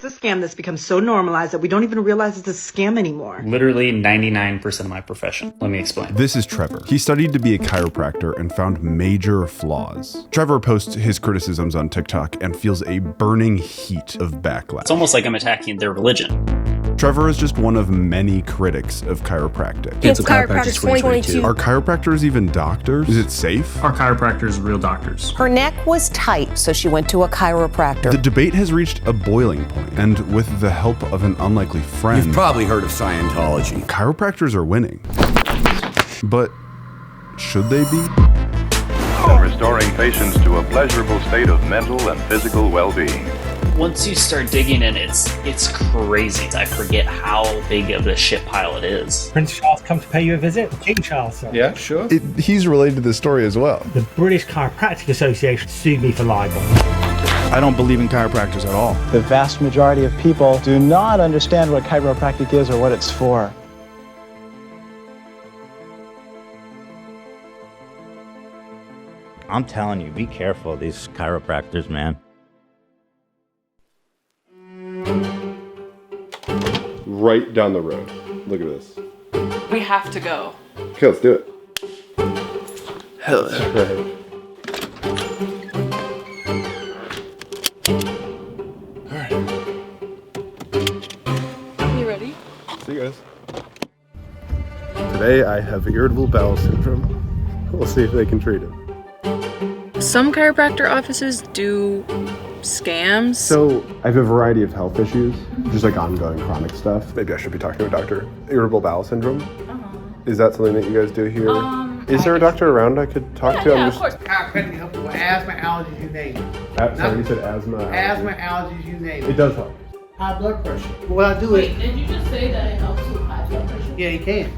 It's a scam that's become so normalized that we don't even realize it's a scam anymore. Literally 99% of my profession. Let me explain. This is Trevor. He studied to be a chiropractor and found major flaws. Trevor posts his criticisms on TikTok and feels a burning heat of backlash. It's almost like I'm attacking their religion. Trevor is just one of many critics of chiropractic. It's Chiropractors 2022. Are chiropractors even doctors? Is it safe? Are chiropractors real doctors? Her neck was tight, so she went to a chiropractor. The debate has reached a boiling point, and with the help of an unlikely friend... You've probably heard of Scientology. Chiropractors are winning. But should they be? And restoring patients to a pleasurable state of mental and physical well-being. Once you start digging in, it's crazy. I forget how big of a shit pile it is. Prince Charles come to pay you a visit? King Charles, sir. Yeah, sure. He's related to this story as well. The British Chiropractic Association sued me for libel. I don't believe in chiropractors at all. The vast majority of people do not understand what chiropractic is or what it's for. I'm telling you, be careful, these chiropractors, man. Right down the road. Look at this. We have to go. Okay, let's do it. Hell Right. You ready? See you guys. Today I have irritable bowel syndrome. We'll see if they can treat it. Some chiropractor offices do scams. So I have a variety of health issues, just like ongoing chronic stuff. Maybe I should be talking to a doctor. Irritable bowel syndrome. Is that something that you guys do here? Is there a doctor around I could talk to? Yeah, of course. Chiropractic helps with asthma, allergies, you name it. Sorry, you said asthma. Asthma, allergies, you name It it. does help. High blood pressure. What I do is... Wait, did you just say that it helps with high blood pressure? Yeah, you can.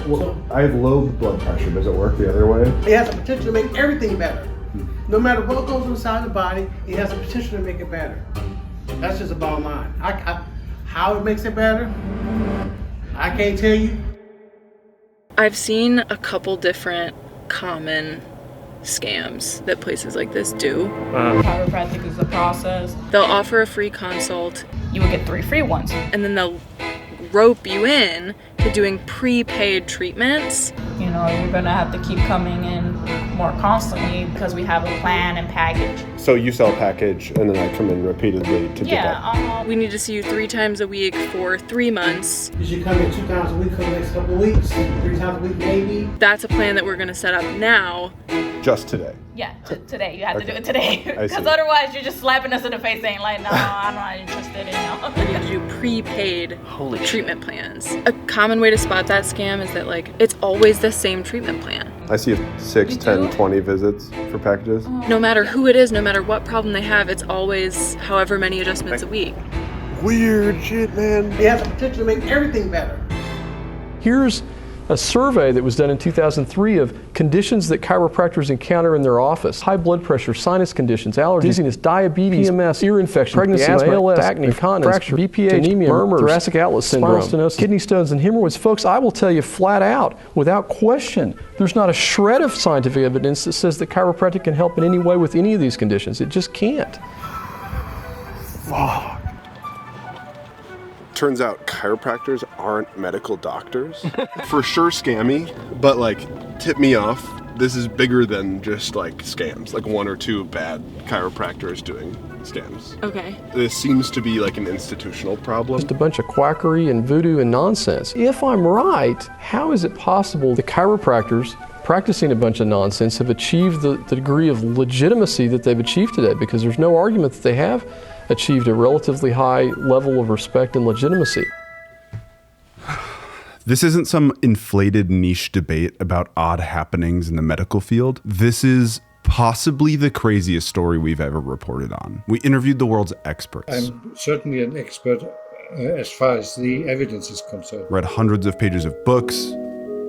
Well, I have low blood pressure. Does it work the other way? It has the potential to make everything better. No matter what goes inside the body, it has the potential to make it better. That's just the bottom line. How it makes it better, I can't tell you. I've seen a couple different common scams that places like this do. Chiropractic is the process. They'll offer a free consult. You will get 3 free ones. And then they'll rope you in to doing prepaid treatments. You know, you're gonna have to keep coming in more constantly because we have a plan and package. So you sell a package and then I come in repeatedly to get that? We need to see you 3 times a week for 3 months. You should come in 2 times a week for the next couple of weeks, 3 times a week maybe. That's a plan that we're gonna set up now. Just today? Yeah, today. You have to do it today. Because see. Otherwise you're just slapping us in the face saying like, no, I'm not interested in y'all. We need to do prepaid treatment plans. A common way to spot that scam is that like it's always the same treatment plan. I see 6, 10, 20 visits for packages. No matter who it is, no matter what problem they have, it's always however many adjustments a week. Weird shit, man. It has the potential to make everything better. Here's a survey that was done in 2003 of conditions that chiropractors encounter in their office. High blood pressure, sinus conditions, allergies, dizziness, diabetes, PMS, ear infection, pregnancy, asthma, ALS, acne, incontinence, fracture, BPH, anemia, murmurs, thoracic outlet syndrome, spinal stenosis, kidney stones, and hemorrhoids. Folks, I will tell you flat out, without question, there's not a shred of scientific evidence that says that chiropractic can help in any way with any of these conditions. It just can't. Fuck. Turns out chiropractors aren't medical doctors. For sure scammy, but like tip me off. This is bigger than just like scams, like 1 or 2 bad chiropractors doing scams. Okay. This seems to be like an institutional problem. Just a bunch of quackery and voodoo and nonsense. If I'm right, how is it possible the chiropractors practicing a bunch of nonsense have achieved the degree of legitimacy that they've achieved today? Because there's no argument that they have achieved a relatively high level of respect and legitimacy. This isn't some inflated niche debate about odd happenings in the medical field. This is possibly the craziest story we've ever reported on. We interviewed the world's experts. I'm certainly an expert as far as the evidence is concerned. Read hundreds of pages of books,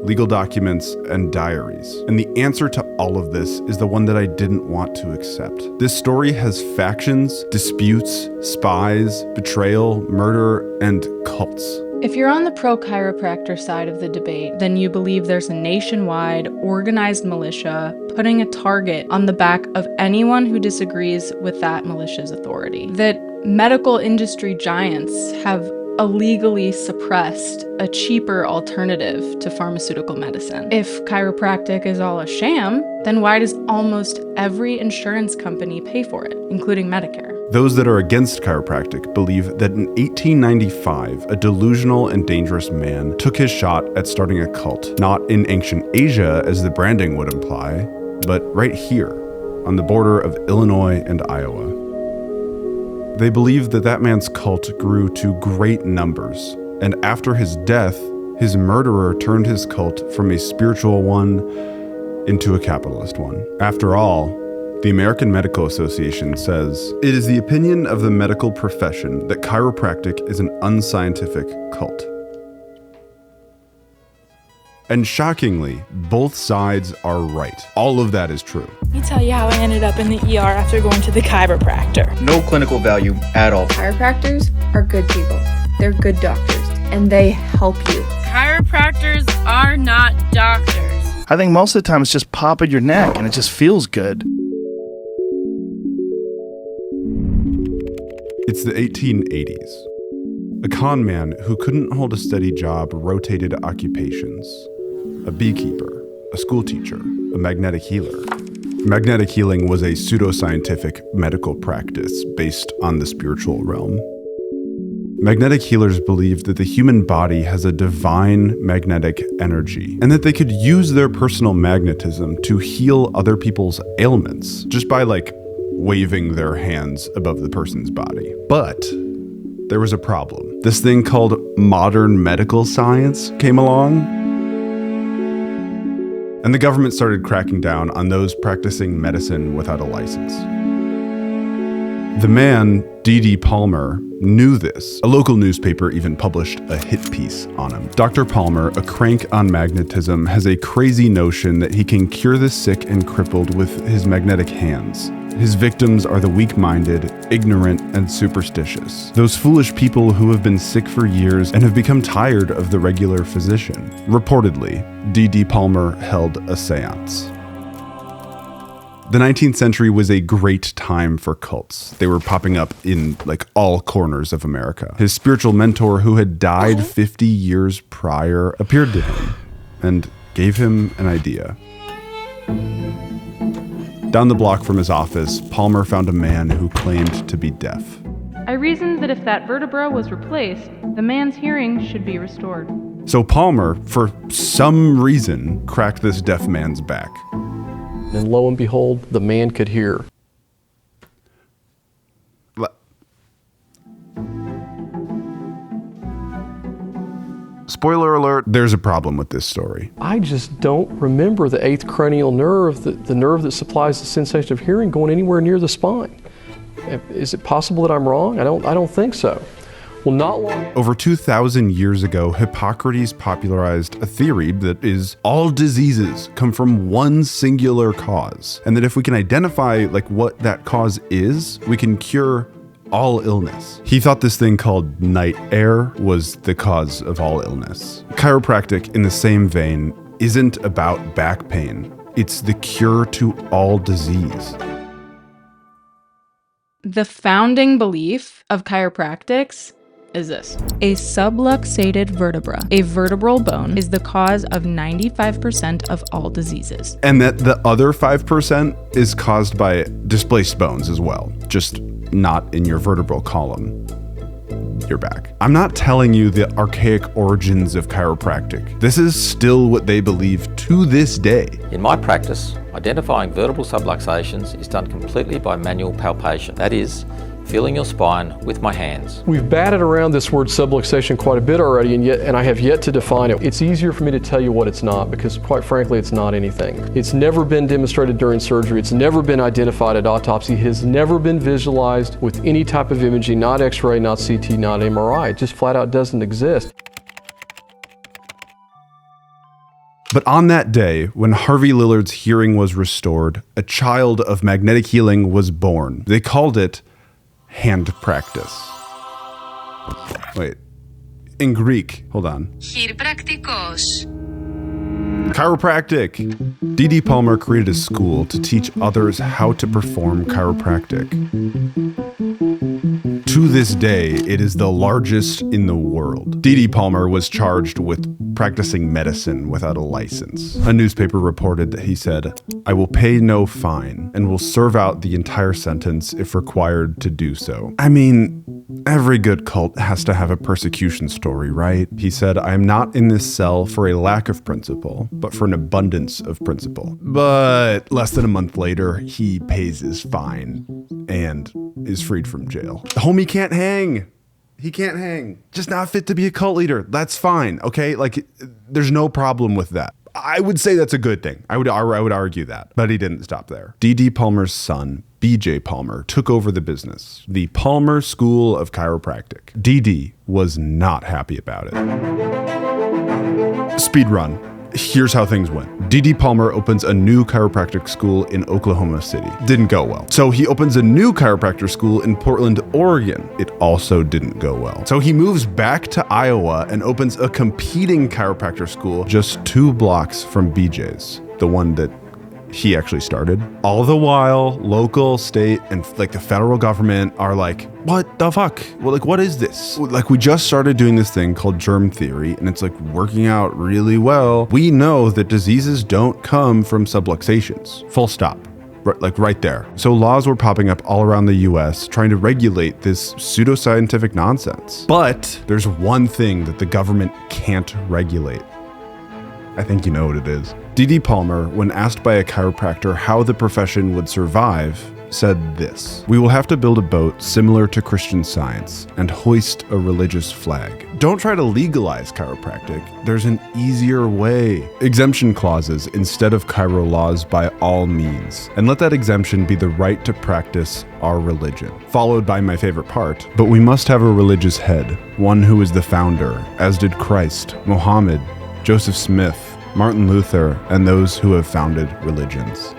legal documents, and diaries. And the answer to all of this is the one that I didn't want to accept. This story has factions, disputes, spies, betrayal, murder, and cults. If you're on the pro-chiropractor side of the debate, then you believe there's a nationwide, organized militia putting a target on the back of anyone who disagrees with that militia's authority. That medical industry giants have illegally suppressed a cheaper alternative to pharmaceutical medicine. If chiropractic is all a sham, then why does almost every insurance company pay for it, including Medicare? Those that are against chiropractic believe that in 1895, a delusional and dangerous man took his shot at starting a cult, not in ancient Asia as the branding would imply, but right here, on the border of Illinois and Iowa. They believe that that man's cult grew to great numbers, and after his death, his murderer turned his cult from a spiritual one into a capitalist one. After all, the American Medical Association says, "It is the opinion of the medical profession that chiropractic is an unscientific cult." And shockingly, both sides are right. All of that is true. Let me tell you how I ended up in the ER after going to the chiropractor. No clinical value at all. Chiropractors are good people. They're good doctors, and they help you. Chiropractors are not doctors. I think most of the time it's just popping your neck and it just feels good. It's the 1880s. A con man who couldn't hold a steady job rotated occupations. A beekeeper, a school teacher, a magnetic healer. Magnetic healing was a pseudoscientific medical practice based on the spiritual realm. Magnetic healers believed that the human body has a divine magnetic energy and that they could use their personal magnetism to heal other people's ailments just by waving their hands above the person's body. But there was a problem. This thing called modern medical science came along, and the government started cracking down on those practicing medicine without a license. The man, D.D. Palmer, knew this. A local newspaper even published a hit piece on him. Dr. Palmer, a crank on magnetism, has a crazy notion that he can cure the sick and crippled with his magnetic hands. His victims are the weak-minded, ignorant, and superstitious. Those foolish people who have been sick for years and have become tired of the regular physician. Reportedly, D.D. Palmer held a seance. The 19th century was a great time for cults. They were popping up in all corners of America. His spiritual mentor, who had died 50 years prior, appeared to him and gave him an idea. Down the block from his office, Palmer found a man who claimed to be deaf. I reasoned that if that vertebra was replaced, the man's hearing should be restored. So Palmer, for some reason, cracked this deaf man's back. And lo and behold, the man could hear. Spoiler alert, there's a problem with this story. I just don't remember the 8th cranial nerve, the nerve that supplies the sensation of hearing, going anywhere near the spine. Is it possible that I'm wrong? I don't think so. Well, not long. Over 2,000 years ago, Hippocrates popularized a theory that is all diseases come from one singular cause, and that if we can identify what that cause is, we can cure all illness. He thought this thing called night air was the cause of all illness. Chiropractic, in the same vein, isn't about back pain. It's the cure to all disease. The founding belief of chiropractics is this. A subluxated vertebra, a vertebral bone, is the cause of 95% of all diseases. And that the other 5% is caused by displaced bones as well, just not in your vertebral column. Your back. I'm not telling you the archaic origins of chiropractic. This is still what they believe to this day. In my practice, identifying vertebral subluxations is done completely by manual palpation. That is, feeling your spine with my hands. We've batted around this word subluxation quite a bit already, and I have yet to define it. It's easier for me to tell you what it's not, because quite frankly, it's not anything. It's never been demonstrated during surgery. It's never been identified at autopsy. It has never been visualized with any type of imaging, not X-ray, not CT, not MRI. It just flat out doesn't exist. But on that day, when Harvey Lillard's hearing was restored, a child of magnetic healing was born. They called it hand practice. Wait, in Greek, hold on. Chiropracticos. Chiropractic. D.D. Palmer created a school to teach others how to perform chiropractic. To this day, it is the largest in the world. D.D. Palmer was charged with practicing medicine without a license. A newspaper reported that he said, "I will pay no fine and will serve out the entire sentence if required to do so." I mean, every good cult has to have a persecution story, right? He said, "I am not in this cell for a lack of principle, but for an abundance of principle." But less than a month later, he pays his fine and is freed from jail. Homie can't hang. He can't hang. Just not fit to be a cult leader. That's fine, okay? Like, there's no problem with that. I would say that's a good thing. I would argue that, but he didn't stop there. D.D. Palmer's son, B.J. Palmer, took over the business, the Palmer School of Chiropractic. D.D. was not happy about it. Speed run. Here's how things went. D.D. Palmer opens a new chiropractic school in Oklahoma City. Didn't go well. So he opens a new chiropractor school in Portland, Oregon. It also didn't go well. So he moves back to Iowa and opens a competing chiropractor school just 2 blocks from BJ's, the one that he actually started. All the while, local, state, and like the federal government are like, what the fuck? Well, like, what is this? Like, we just started doing this thing called germ theory, and it's like working out really well. We know that diseases don't come from subluxations. Full stop. Right there. So laws were popping up all around the US trying to regulate this pseudoscientific nonsense. But there's one thing that the government can't regulate. I think you know what it is. D.D. Palmer, when asked by a chiropractor how the profession would survive, said this: "We will have to build a boat similar to Christian Science and hoist a religious flag. Don't try to legalize chiropractic. There's an easier way. Exemption clauses instead of chiro laws by all means. And let that exemption be the right to practice our religion." Followed by my favorite part: "But we must have a religious head, one who is the founder, as did Christ, Muhammad, Joseph Smith, Martin Luther, and those who have founded religions."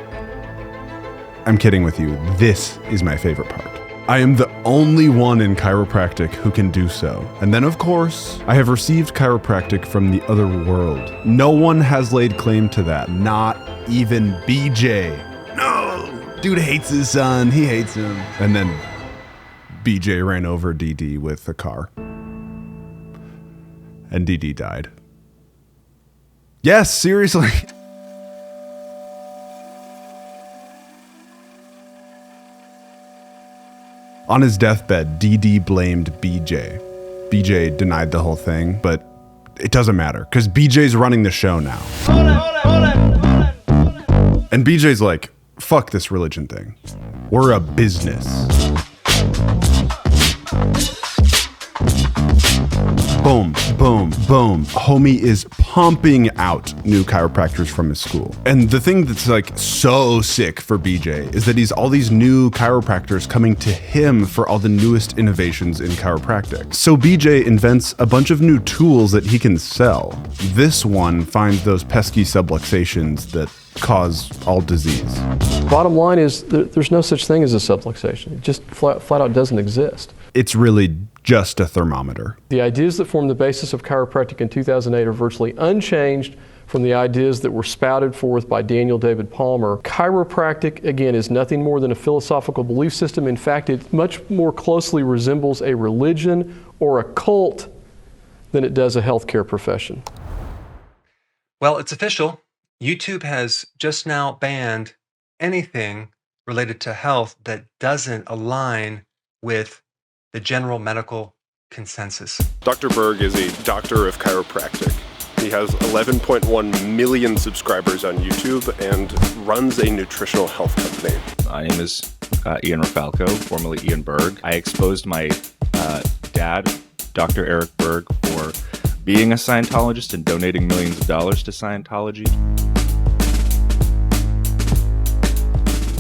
I'm kidding with you. This is my favorite part. I am the only one in chiropractic who can do so. And then, of course, I have received chiropractic from the other world. No one has laid claim to that. Not even BJ. No! Dude hates his son. He hates him. And then BJ ran over DD with a car. And DD died. Yes, seriously. On his deathbed, DD blamed BJ. BJ denied the whole thing, but it doesn't matter because BJ's running the show now. Hold on. And BJ's like, fuck this religion thing. We're a business. Boom, boom, boom. Homie is pumping out new chiropractors from his school. And the thing that's like so sick for BJ is that he's all these new chiropractors coming to him for all the newest innovations in chiropractic. So BJ invents a bunch of new tools that he can sell. This one finds those pesky subluxations that cause all disease. Bottom line is there's no such thing as a subluxation. It just flat out doesn't exist. It's really just a thermometer. The ideas that form the basis of chiropractic in 2008 are virtually unchanged from the ideas that were spouted forth by Daniel David Palmer. Chiropractic, again, is nothing more than a philosophical belief system. In fact, it much more closely resembles a religion or a cult than it does a healthcare profession. Well, it's official. YouTube has just now banned anything related to health that doesn't align with the general medical consensus. Dr. Berg is a doctor of chiropractic. He has 11.1 million subscribers on YouTube and runs a nutritional health company. My name is Ian Rafalko, formerly Ian Berg. I exposed my dad, Dr. Eric Berg, for being a Scientologist and donating millions of dollars to Scientology.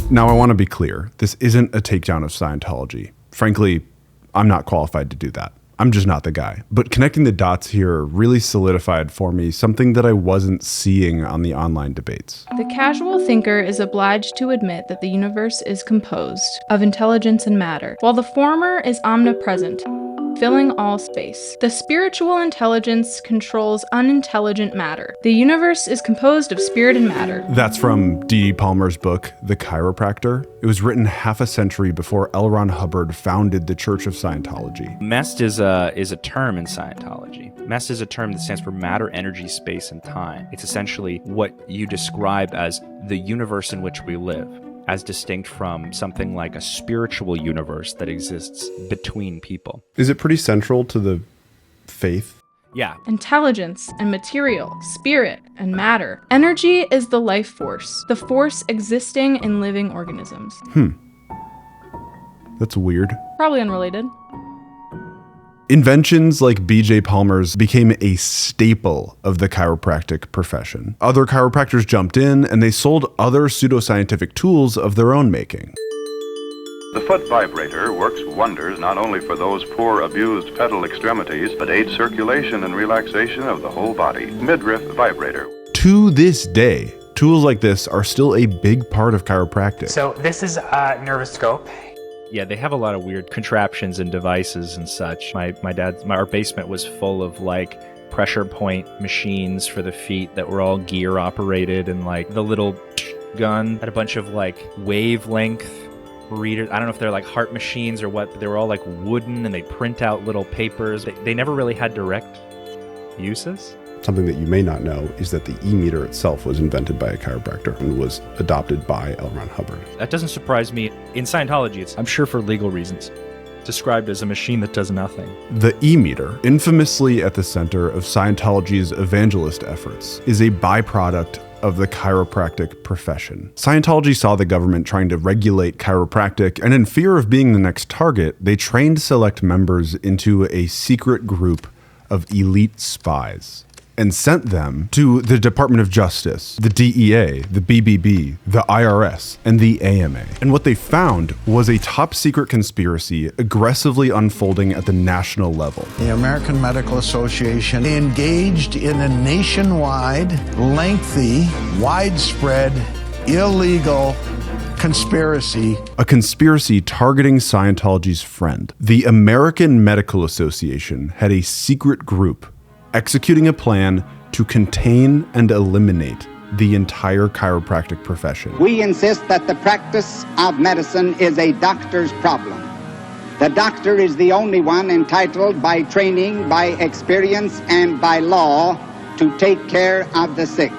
Now, I want to be clear. This isn't a takedown of Scientology. Frankly, I'm not qualified to do that. I'm just not the guy. But connecting the dots here really solidified for me something that I wasn't seeing on the online debates. The casual thinker is obliged to admit that the universe is composed of intelligence and matter, while the former is omnipresent, filling all space. The spiritual intelligence controls unintelligent matter. The universe is composed of spirit and matter. That's from D.D. Palmer's book, The Chiropractor. It was written half a century before L. Ron Hubbard founded the Church of Scientology. MEST is a term in Scientology. MEST is a term that stands for matter, energy, space, and time. It's essentially what you describe as the universe in which we live, as distinct from something like a spiritual universe that exists between people. Is it pretty central to the faith? Yeah. Intelligence and material, spirit and matter. Energy is the life force, the force existing in living organisms. That's weird. Probably unrelated. Inventions like B.J. Palmer's became a staple of the chiropractic profession. Other chiropractors jumped in and they sold other pseudoscientific tools of their own making. The foot vibrator works wonders not only for those poor abused pedal extremities, but aids circulation and relaxation of the whole body. Midriff vibrator. To this day, tools like this are still a big part of chiropractic. So this is a nervous scope. Yeah, they have a lot of weird contraptions and devices and such. Our basement was full of like pressure point machines for the feet that were all gear operated, and like the little gun had a bunch of like wavelength readers. I don't know if they're like heart machines or what, but they were all like wooden and they print out little papers. They never really had direct uses. Something that you may not know is that the e-meter itself was invented by a chiropractor and was adopted by L. Ron Hubbard. That doesn't surprise me. In Scientology, it's, I'm sure for legal reasons, described as a machine that does nothing. The e-meter, infamously at the center of Scientology's evangelist efforts, is a byproduct of the chiropractic profession. Scientology saw the government trying to regulate chiropractic, and in fear of being the next target, they trained select members into a secret group of elite spies and sent them to the Department of Justice, the DEA, the BBB, the IRS, and the AMA. And what they found was a top secret conspiracy aggressively unfolding at the national level. The American Medical Association engaged in a nationwide, lengthy, widespread, illegal conspiracy. A conspiracy targeting Scientology's friend. The American Medical Association had a secret group executing a plan to contain and eliminate the entire chiropractic profession. We insist that the practice of medicine is a doctor's problem. The doctor is the only one entitled by training, by experience, and by law to take care of the sick.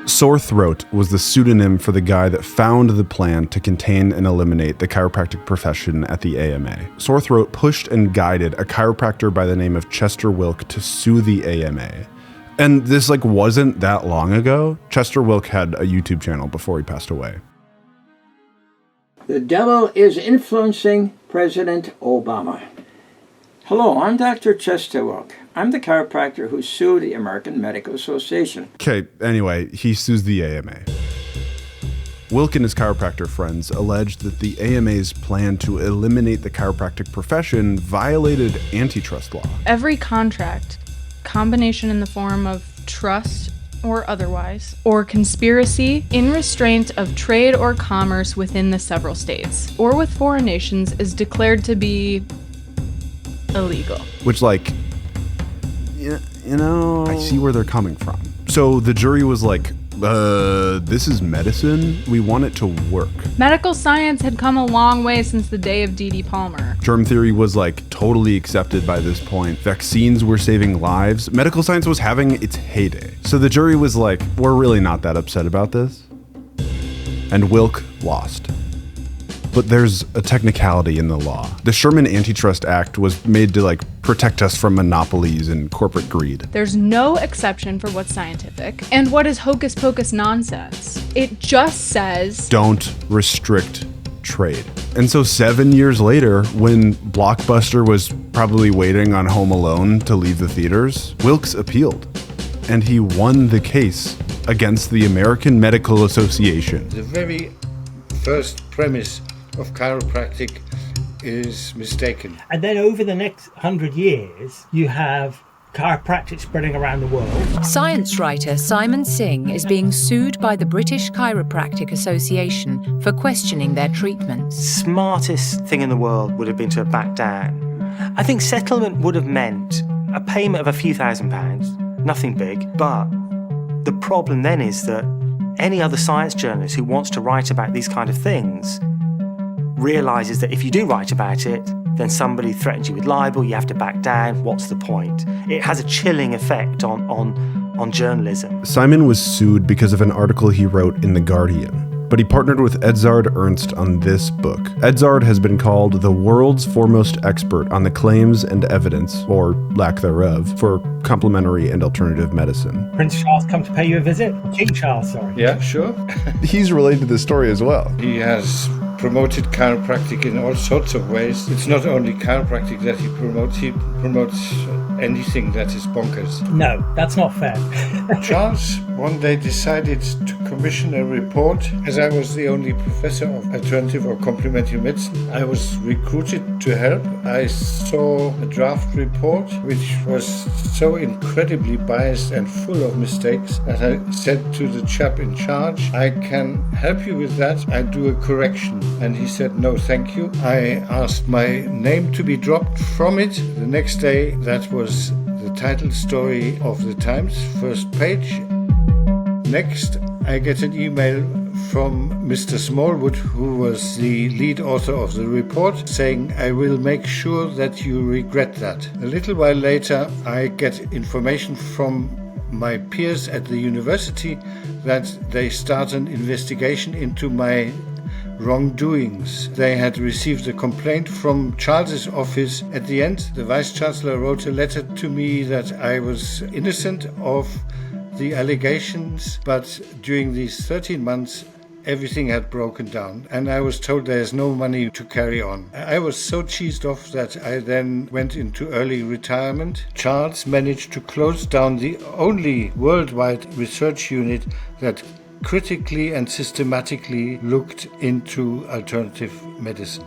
Sore Throat was the pseudonym for the guy that found the plan to contain and eliminate the chiropractic profession at the AMA. Sore Throat pushed and guided a chiropractor by the name of Chester Wilk to sue the AMA. And this wasn't that long ago. Chester Wilk had a YouTube channel before he passed away. The devil is influencing President Obama. Hello, I'm Dr. Chester Wilk. I'm the chiropractor who sued the American Medical Association. Okay, anyway, he sues the AMA. Wilk and his chiropractor friends alleged that the AMA's plan to eliminate the chiropractic profession violated antitrust law. Every contract, combination in the form of trust or otherwise, or conspiracy in restraint of trade or commerce within the several states, or with foreign nations, is declared to be illegal. Which, you know, I see where they're coming from. So the jury was like, this is medicine. We want it to work. Medical science had come a long way since the day of D.D. Palmer. Germ theory was totally accepted by this point. Vaccines were saving lives. Medical science was having its heyday. So the jury was like, we're really not that upset about this. And Wilk lost. But there's a technicality in the law. The Sherman Antitrust Act was made to protect us from monopolies and corporate greed. There's no exception for what's scientific and what is hocus pocus nonsense. It just says, don't restrict trade. And so 7 years later, when Blockbuster was probably waiting on Home Alone to leave the theaters, Wilkes appealed. And he won the case against the American Medical Association. The very first premise of chiropractic is mistaken. And then over the next 100 years, you have chiropractic spreading around the world. Science writer Simon Singh is being sued by the British Chiropractic Association for questioning their treatments. Smartest thing in the world would have been to have backed down. I think settlement would have meant a payment of a few £1,000s, nothing big, but the problem then is that any other science journalist who wants to write about these kind of things realises that if you do write about it, then somebody threatens you with libel, you have to back down, what's the point? It has a chilling effect on journalism. Simon was sued because of an article he wrote in The Guardian, but he partnered with Edzard Ernst on this book. Edzard has been called the world's foremost expert on the claims and evidence, or lack thereof, for complementary and alternative medicine. Prince Charles come to pay you a visit? King Charles, sorry. Yeah, sure. He's related to this story as well. He has promoted chiropractic in all sorts of ways. It's not only chiropractic that he promotes anything that is bonkers. No, that's not fair. Charles one day decided to commission a report. As I was the only professor of alternative or complementary medicine, I was recruited to help. I saw a draft report which was so incredibly biased and full of mistakes that I said to the chap in charge, I can help you with that. I do a correction. And he said, no, thank you. I asked my name to be dropped from it. The next day, that was the title story of the Times, first page. Next, I get an email from Mr. Smallwood, who was the lead author of the report, saying, I will make sure that you regret that. A little while later, I get information from my peers at the university that they start an investigation into my wrongdoings. They had received a complaint from Charles's office. At the end, the Vice Chancellor wrote a letter to me that I was innocent of the allegations, but during these 13 months, everything had broken down, and I was told there's no money to carry on. I was so cheesed off that I then went into early retirement. Charles managed to close down the only worldwide research unit that critically and systematically looked into alternative medicine.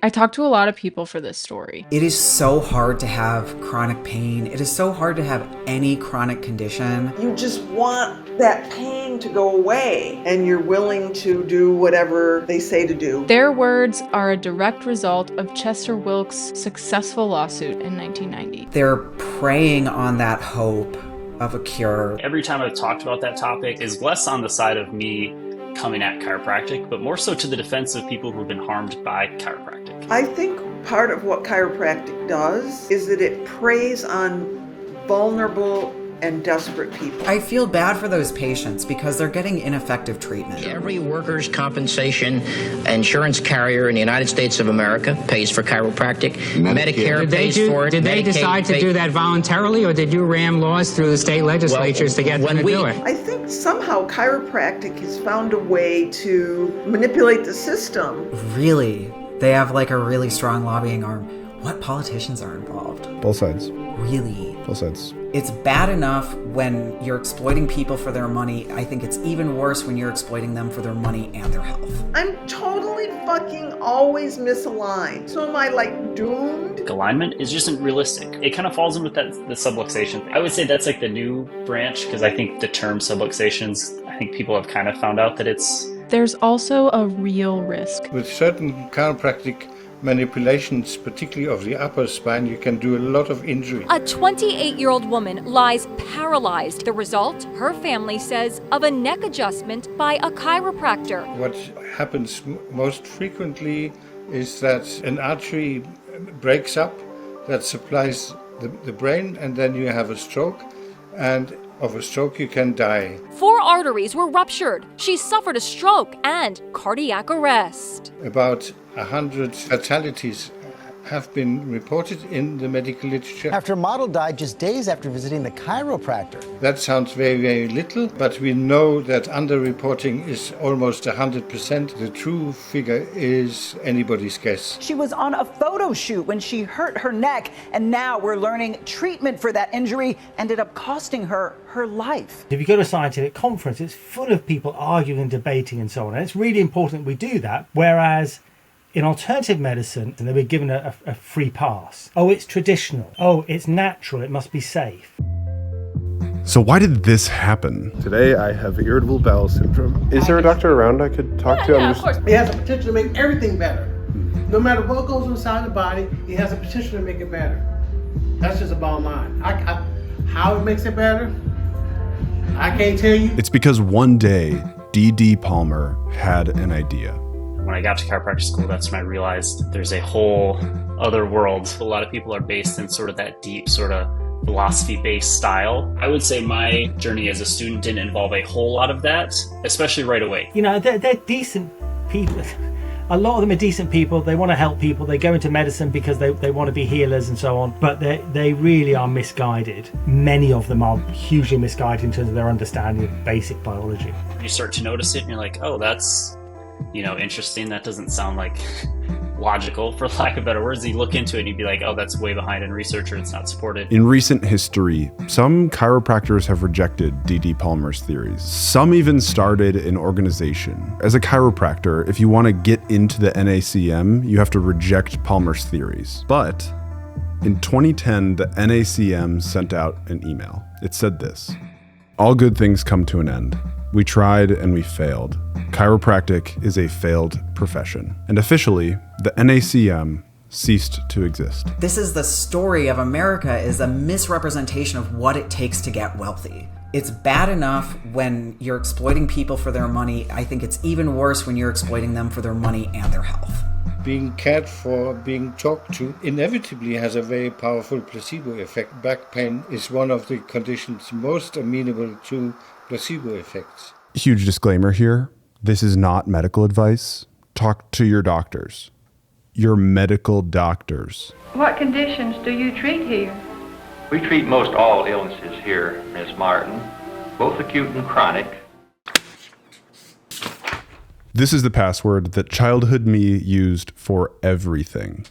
I talked to a lot of people for this story. It is so hard to have chronic pain. It is so hard to have any chronic condition. You just want that pain to go away, and you're willing to do whatever they say to do. Their words are a direct result of Chester Wilkes' successful lawsuit in 1990. They're preying on that hope of a cure. Every time I've talked about that topic is less on the side of me coming at chiropractic, but more so to the defense of people who've been harmed by chiropractic. I think part of what chiropractic does is that it preys on vulnerable and desperate people. I feel bad for those patients because they're getting ineffective treatment. Every workers' compensation insurance carrier in the United States of America pays for chiropractic. Medicare pays for it. Did they decide to do that voluntarily, or did you ram laws through the state legislatures to get them to do it? I think somehow chiropractic has found a way to manipulate the system. Really? They have like a really strong lobbying arm. What politicians are involved? Both sides. Really? Both sides. It's bad enough when you're exploiting people for their money. I think it's even worse when you're exploiting them for their money and their health. I'm totally fucking always misaligned. So am I like doomed? Alignment is just realistic. It kind of falls in with that the subluxation thing. I would say that's like the new branch, because I think the term subluxations, I think people have kind of found out that it's... There's also a real risk. With certain chiropractic manipulations, particularly of the upper spine, you can do a lot of injury. A 28-year-old woman lies paralyzed. The result, her family says, of a neck adjustment by a chiropractor. What happens most frequently is that an artery breaks up that supplies the brain, and then you have a stroke, and of a stroke you can die. 4 arteries were ruptured. She suffered a stroke and cardiac arrest. About 100 fatalities have been reported in the medical literature. After a model died just days after visiting the chiropractor. That sounds very, very little, but we know that underreporting is almost 100%. The true figure is anybody's guess. She was on a photo shoot when she hurt her neck, and now we're learning treatment for that injury ended up costing her her life. If you go to a scientific conference, it's full of people arguing and debating and so on. And it's really important we do that, whereas In alternative medicine, they were given a free pass. Oh, it's traditional. Oh, it's natural. It must be safe. So why did this happen? Today I have irritable bowel syndrome. Is there a doctor around I could talk to? Yeah, of course. It has the potential to make everything better. No matter what goes inside the body, it has the potential to make it better. That's just the bottom line. How it makes it better, I can't tell you. It's because one day, D.D. Palmer had an idea. When I got to chiropractic school, that's when I realized there's a whole other world. A lot of people are based in sort of that deep sort of philosophy-based style. I would say my journey as a student didn't involve a whole lot of that, especially right away. You know, they're decent people. A lot of them are decent people. They want to help people. They go into medicine because they want to be healers and so on. But they really are misguided. Many of them are hugely misguided in terms of their understanding of basic biology. You start to notice it and you're like, oh, that's, interesting. That doesn't sound like logical, for lack of better words. You look into it and you'd be like, oh, that's way behind in research or it's not supported. In recent history, some chiropractors have rejected D.D. Palmer's theories. Some even started an organization. As a chiropractor, if you want to get into the NACM, you have to reject Palmer's theories. But in 2010, the NACM sent out an email. It said this: all good things come to an end. We tried and we failed. Chiropractic is a failed profession. And officially, the NACM ceased to exist. This is the story of America, is a misrepresentation of what it takes to get wealthy. It's bad enough when you're exploiting people for their money. I think it's even worse when you're exploiting them for their money and their health. Being cared for, being talked to, inevitably has a very powerful placebo effect. Back pain is one of the conditions most amenable to placebo effects. Huge disclaimer here. This is not medical advice. Talk to your doctors. Your medical doctors. What conditions do you treat here? We treat most all illnesses here, Ms. Martin, both acute and chronic. This is the password that childhood me used for everything.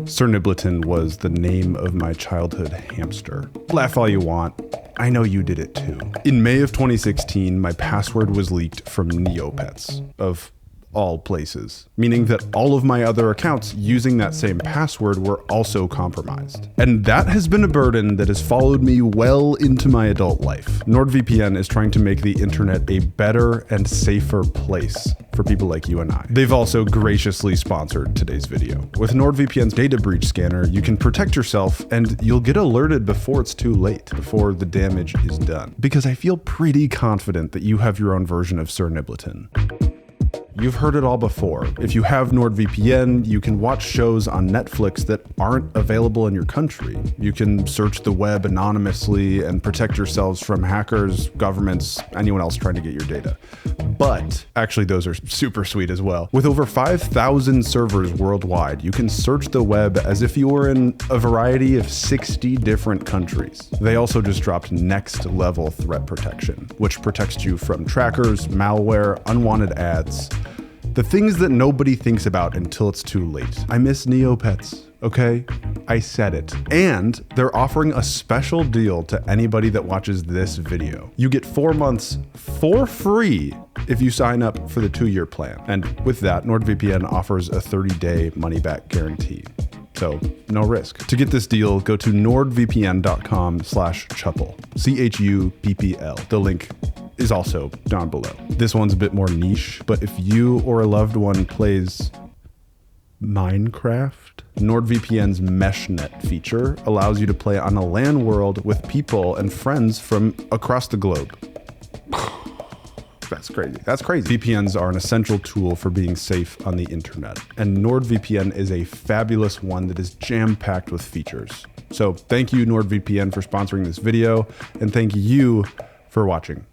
Sir Nibliton was the name of my childhood hamster. Laugh all you want. I know you did it too. In May of 2016, my password was leaked from Neopets, of all places, meaning that all of my other accounts using that same password were also compromised. And that has been a burden that has followed me well into my adult life. NordVPN is trying to make the internet a better and safer place for people like you and I. They've also graciously sponsored today's video. With NordVPN's data breach scanner, you can protect yourself and you'll get alerted before it's too late, before the damage is done. Because I feel pretty confident that you have your own version of Sir Nibliton. You've heard it all before. If you have NordVPN, you can watch shows on Netflix that aren't available in your country. You can search the web anonymously and protect yourselves from hackers, governments, anyone else trying to get your data. But actually, those are super sweet as well. With over 5,000 servers worldwide, you can search the web as if you were in a variety of 60 different countries. They also just dropped next level threat protection, which protects you from trackers, malware, unwanted ads. The things that nobody thinks about until it's too late. I miss Neopets, okay? I said it. And they're offering a special deal to anybody that watches this video. You get 4 months for free if you sign up for the 2-year plan. And with that, NordVPN offers a 30-day money-back guarantee. So no risk. To get this deal, go to nordvpn.com/CHUPPL, CHUPPL. The link is also down below. This one's a bit more niche, but if you or a loved one plays Minecraft, NordVPN's MeshNet feature allows you to play on a LAN world with people and friends from across the globe. That's crazy. That's crazy. VPNs are an essential tool for being safe on the internet, and NordVPN is a fabulous one that is jam-packed with features. So thank you, NordVPN, for sponsoring this video, and thank you for watching.